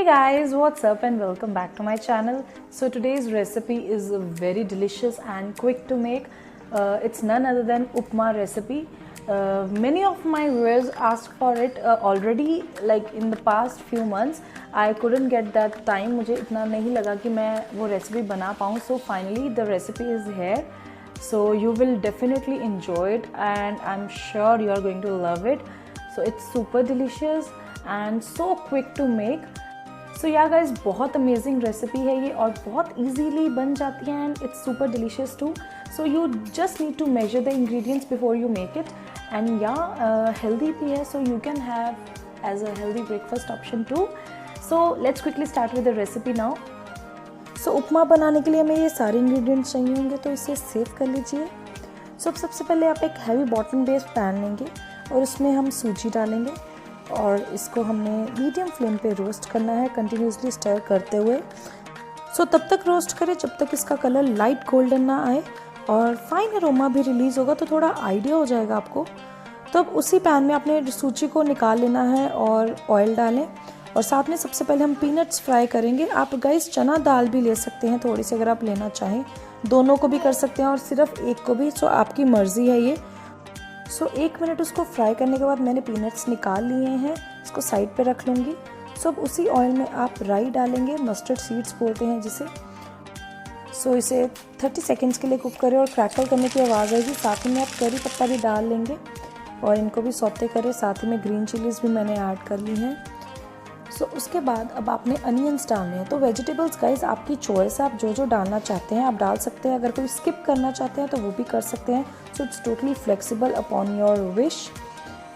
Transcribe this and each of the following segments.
Hey guys, what's up and welcome back to my channel. So today's recipe is very delicious and quick to make. It's none other than upma recipe. Many of my viewers asked for it already, like in the past few months. I couldn't get that time. मुझे इतना नहीं लगा कि मैं वो recipe बना पाऊँ. So finally the recipe is here. So you will definitely enjoy it and I'm sure you are going to love it. So it's super delicious and so quick to make. सो या guys बहुत amazing recipe है ये और बहुत easily बन जाती है and it's super delicious too. So you just need to measure the ingredients before you make it and या हेल्दी भी है, so you can have as a healthy breakfast option too. So let's quickly start with the recipe now. So upma बनाने के लिए हमें ये सारे ingredients चाहिए होंगे, तो इसे सेव कर लीजिए. सो सबसे पहले आप एक हैवी बॉटम बेस्ड पैन लेंगे और उसमें हम सूजी डालेंगे और इसको हमने मीडियम फ्लेम पे रोस्ट करना है, कंटिन्यूसली स्टर करते हुए. सो तब तक रोस्ट करें जब तक इसका कलर लाइट गोल्डन ना आए और फाइन अरोमा भी रिलीज़ होगा, तो थोड़ा आइडिया हो जाएगा आपको. तब उसी पैन में आपने सूजी को निकाल लेना है और ऑयल डालें और साथ में सबसे पहले हम पीनट्स फ्राई करेंगे. आप गाइस चना दाल भी ले सकते हैं थोड़ी सी, अगर आप लेना चाहें दोनों को भी कर सकते हैं और सिर्फ एक को भी, सो आपकी मर्ज़ी है ये. सो 1 मिनट उसको फ्राई करने के बाद मैंने पीनट्स निकाल लिए हैं, इसको साइड पे रख लूँगी. सो अब उसी ऑयल में आप राई डालेंगे, मस्टर्ड सीड्स बोलते हैं जिसे. सो इसे 30 सेकेंड्स के लिए कुक करें और क्रैकल करने की आवाज़ आएगी. साथ ही में आप करी पत्ता भी डाल लेंगे और इनको भी सौते करें. साथ ही में ग्रीन चिलीज़ भी मैंने ऐड कर ली हैं. सो उसके बाद अब आपने अनियंस डालने हैं. तो वेजिटेबल्स गाइस आपकी चॉइस है, आप जो जो डालना चाहते हैं आप डाल सकते हैं. अगर कोई स्किप करना चाहते हैं तो वो भी कर सकते हैं. So it's totally flexible upon your wish.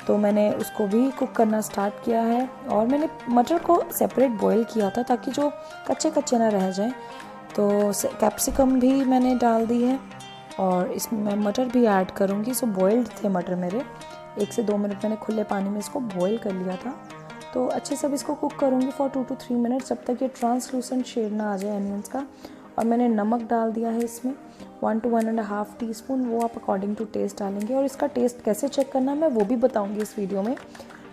तो मैंने उसको भी कुक करना स्टार्ट किया है और मैंने मटर को सेपरेट बॉईल किया था ताकि जो कच्चे कच्चे ना रह जाएं. तो कैप्सिकम भी मैंने डाल दी है और इसमें मैं मटर भी ऐड करूँगी. सो बॉइल्ड थे मटर मेरे, 1 से 2 मिनट मैंने खुले पानी में इसको बॉईल कर लिया था. तो अच्छे से अब इसको कुक करूँगी फॉर 2 to 3 मिनट्स जब तक ये ट्रांसलूसेंट शेड ना आ जाए अनियंस का. और मैंने नमक डाल दिया है इसमें 1 to 1.5 टीस्पून, वो आप अकॉर्डिंग टू टेस्ट डालेंगे. और इसका टेस्ट कैसे चेक करना है मैं वो भी बताऊंगी इस वीडियो में.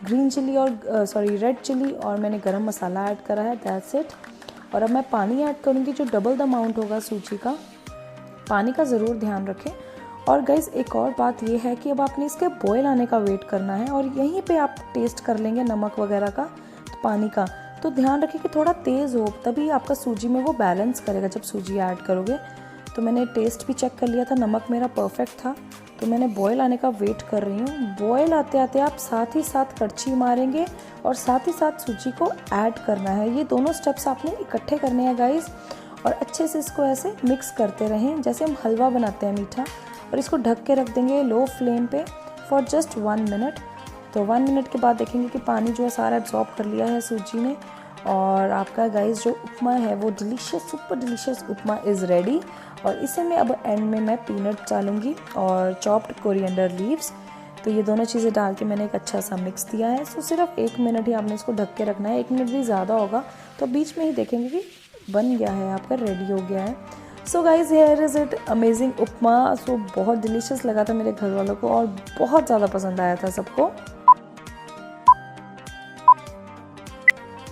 ग्रीन चिली और रेड चिली और मैंने गरम मसाला ऐड करा है, दैट्स इट. और अब मैं पानी ऐड करूँगी जो डबल द अमाउंट होगा सूजी का. पानी का ज़रूर ध्यान रखें. और गाइस एक और बात ये है कि अब आपने इसके बॉयल आने का वेट करना है और यहीं पे आप टेस्ट कर लेंगे नमक वगैरह का, तो पानी का. तो ध्यान रखें कि थोड़ा तेज़ हो, तभी आपका सूजी में वो बैलेंस करेगा जब सूजी ऐड करोगे. तो मैंने टेस्ट भी चेक कर लिया था, नमक मेरा परफेक्ट था. तो मैंने बॉयल आने का वेट कर रही हूँ. बॉयल आते आते आप साथ ही साथ कड़छी मारेंगे और साथ ही साथ सूजी को ऐड करना है. ये दोनों स्टेप्स आपने इकट्ठे करने हैं गाइस और अच्छे से इसको ऐसे मिक्स करते रहें जैसे हम हलवा बनाते हैं मीठा. और इसको ढक के रख देंगे लो फ्लेम पे फॉर जस्ट 1 मिनट. तो 1 मिनट के बाद देखेंगे कि पानी जो है सारा एब्जॉर्ब कर लिया है सूजी ने और आपका गाइस जो उपमा है वो delicious, super delicious upma is ready. और इसे मैं अब एंड में मैं पीनट डालूंगी और चॉप्ड कोरिएंडर लीव्स. तो ये दोनों चीज़ें डाल के मैंने एक अच्छा सा मिक्स दिया है. सो सिर्फ 1 मिनट ही आपने इसको ढक के रखना है, 1 मिनट भी ज़्यादा होगा. तो बीच में ही देखेंगे कि बन गया है आपका, रेडी हो गया है. So guys here is it amazing upma. So बहुत डिलीशियस लगा था मेरे घर वालों को और बहुत ज़्यादा पसंद आया था सबको.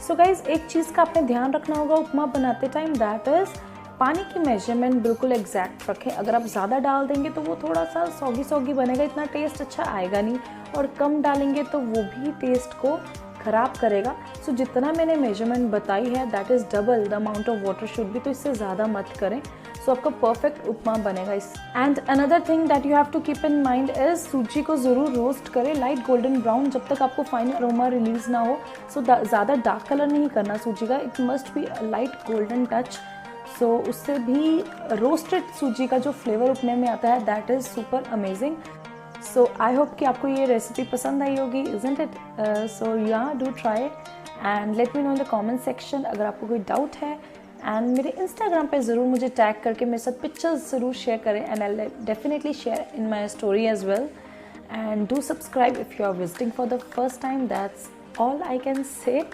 सो गाइज एक चीज़ का आपने ध्यान रखना होगा उपमा बनाते टाइम, दैट इज़ पानी की मेजरमेंट बिल्कुल एग्जैक्ट रखें. अगर आप ज़्यादा डाल देंगे तो वो थोड़ा सा सॉगी सॉगी बनेगा, इतना टेस्ट अच्छा आएगा नहीं. और कम डालेंगे तो वो भी टेस्ट को ख़राब करेगा. सो जितना मैंने मेजरमेंट बताई है that is double the amount of water should be. तो इससे ज़्यादा मत करें. सो आपका परफेक्ट उपमा बनेगा. इस and another thing that you have to keep in mind is सूजी को ज़रूर रोस्ट करें लाइट गोल्डन ब्राउन जब तक आपको फाइन अरोमा रिलीज़ ना हो. सो ज़्यादा डार्क कलर नहीं करना सूजी का, it must be light golden touch. So उससे भी रोस्टेड सूजी का जो फ्लेवर उपने में आता है that is super amazing. So I hope कि आपको ये रेसिपी पसंद आई होगी, isn't it? So yeah do try and let me know in the comment section अगर आपको कोई डाउट है. एंड मेरे इंस्टाग्राम पे ज़रूर मुझे टैग करके मेरे साथ पिक्चर्स ज़रूर शेयर करें and I definitely share in my story as well. And do subscribe if you are visiting for the first time. That's all I can say.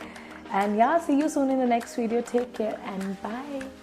And yeah, see you soon in the next video. Take care and bye.